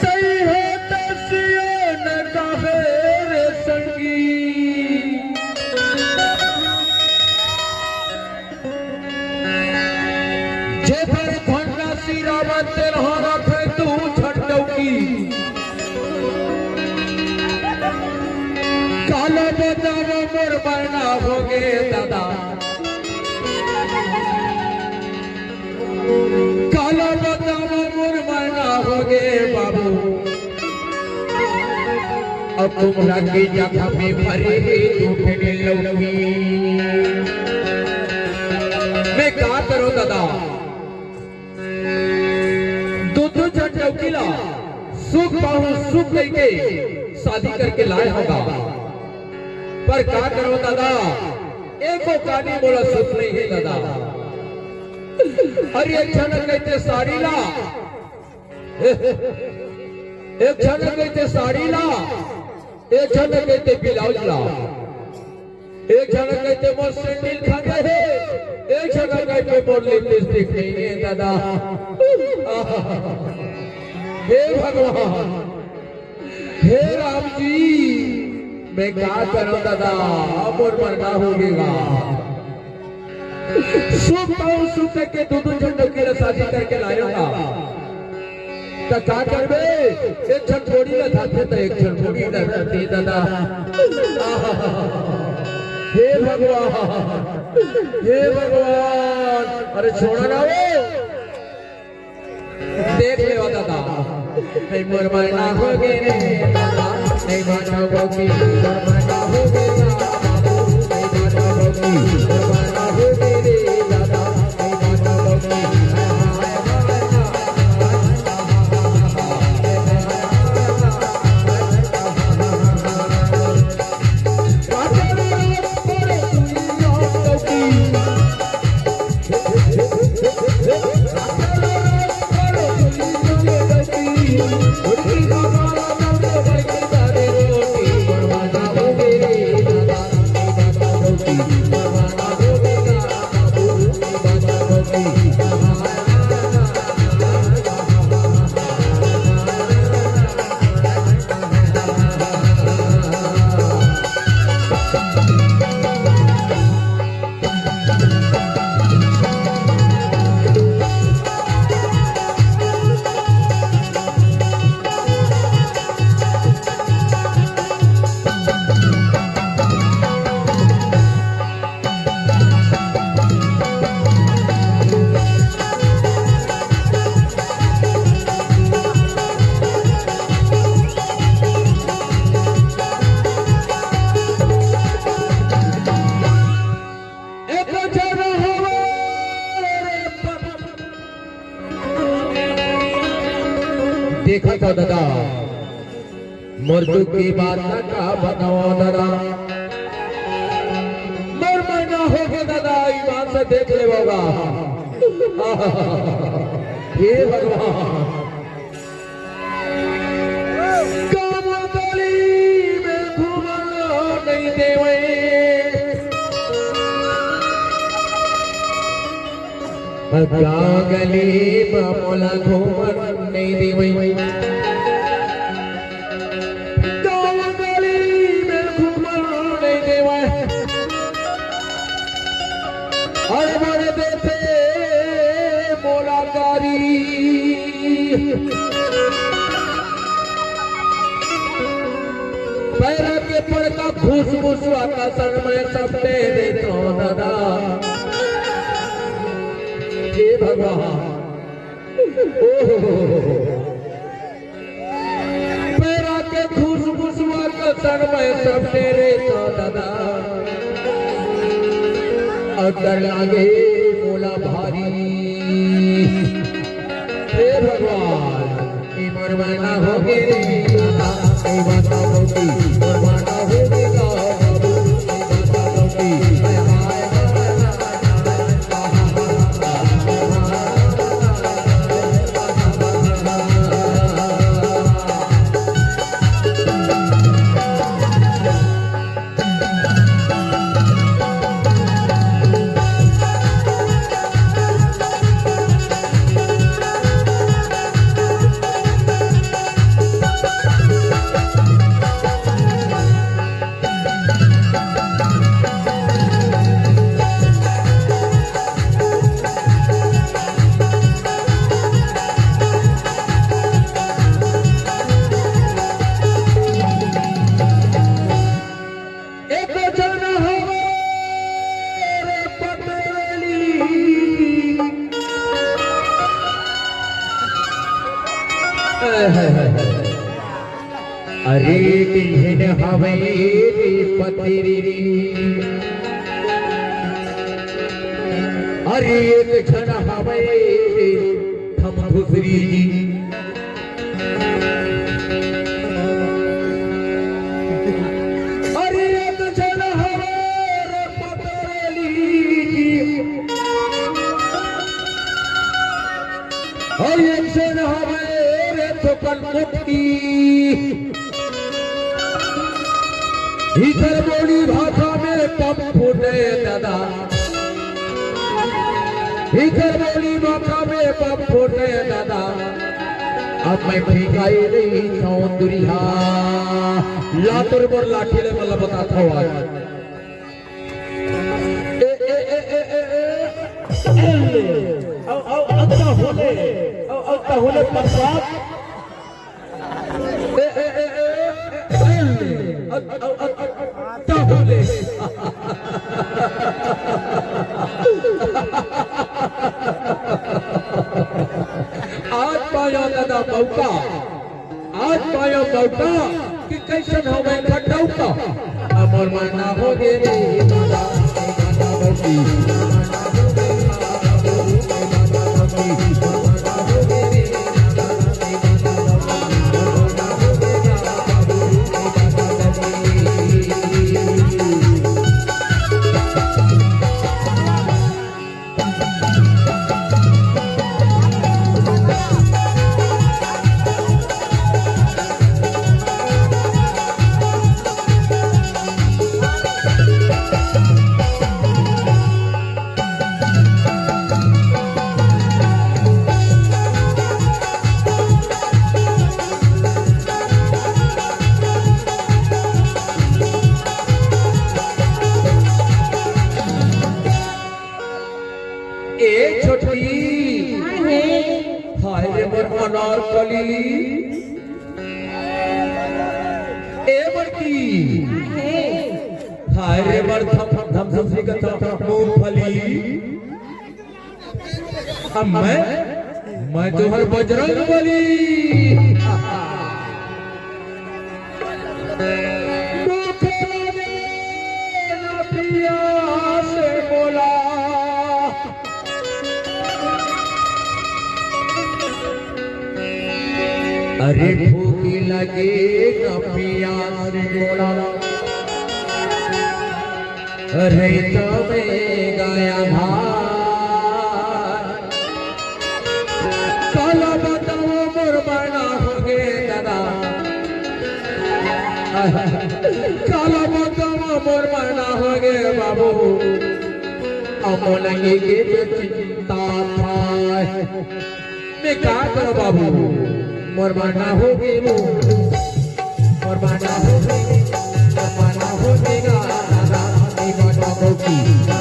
सही है दसियो न कहे रे संगी जे पर भंडा सिरावत रहा थे तू छटौकी कालो बताओ मोर बरना हो गे दादा कालो बताओ मोर बरना हो गे बाबू अब तुमरा की जगह में भरी झूठे लौकी मैं क्या करो दादा दूध छटौकीला सुख पाऊं सुख लेके शादी करके लाए होगा पर क्या करो दादा एको कानी बोला सुख नहीं है दादा अरे अच्छा न कहते साड़ी ला एक क्षण कहते साड़ी ला एक क्षण कहते ब्लाउज ला एक क्षण कहते मोर सैंडल खा गए एक क्षण कहते मोर लिपस्टिक नहीं है दादा हे भगवान हे राम जी मैं क्या करूं दादा मोर मरना हो गएगा सुख पाऊं सुख के दूध झंडों की शादी करके लाऊंगा तो क्या करबे एक क्षण थोड़ी न था तो एक क्षण थोड़ी न रहती दादा हे भगवान अरे छोड़ा ना वो देख ले दादा नहीं मोर मरना हो गए नहीं मरना होगी मोर मरना हो गए नहीं मरना होगी मोर मरना हो गए दादा नहीं मरना होगी देखा था दादा मर्दू की बात का बताओ दादा मर मरना हो गया दादा ईमान से देख ले होगा हे भगवान कामगली में घूमना नहीं देवे गली में मोला घूमना नहीं देवे पैर के पड़ता घूस घूस आकाशन में सब तेरे तो दादा हे भगवान पैर के घूस घूस आकाशन में सब तेरे तो दादा अगर लागे मोला भारी हे भगवान मरवाना हो गए मरवाना होगी मरवाना होगा अरे दिल हवेली पतिरी अरे एक क्षण हवेली थम घुसरी अरे एक क्षण हवेली पतरेली और एक क्षण हवेली थोकन मुक्ति इधर बोली भाषा में पप फूटे दादा इधर बोली भाषा में पप फूटे दादा अब मैं फिकाई नहीं सौंदर्या लातुर पर लाठी ले मतलब बताता हूँ आज अत्ता होले प्रसाद आज पाया दादा मौका आज पाया मौका कि कैसे हो मैं खटौका अमर मना हो गे रे दादा दादा बसी अनारकली ए बड़की हाय रे बर थम थम थम सी का थम मूंगफली अब मैं तो हर बजरंग बली अरे भूखी लगे कपिया से बोला अरे तो मैं गया भाई काला बताओ मोर बना हो गे दादा काला बताओ मोर बना हो गे बाबू अमोलंगी के जो चिंता था मैं क्या करो बाबू मरवाना हो गई मरवाना हो गई मरवाना हो गई दादा नहीं बाटा होगी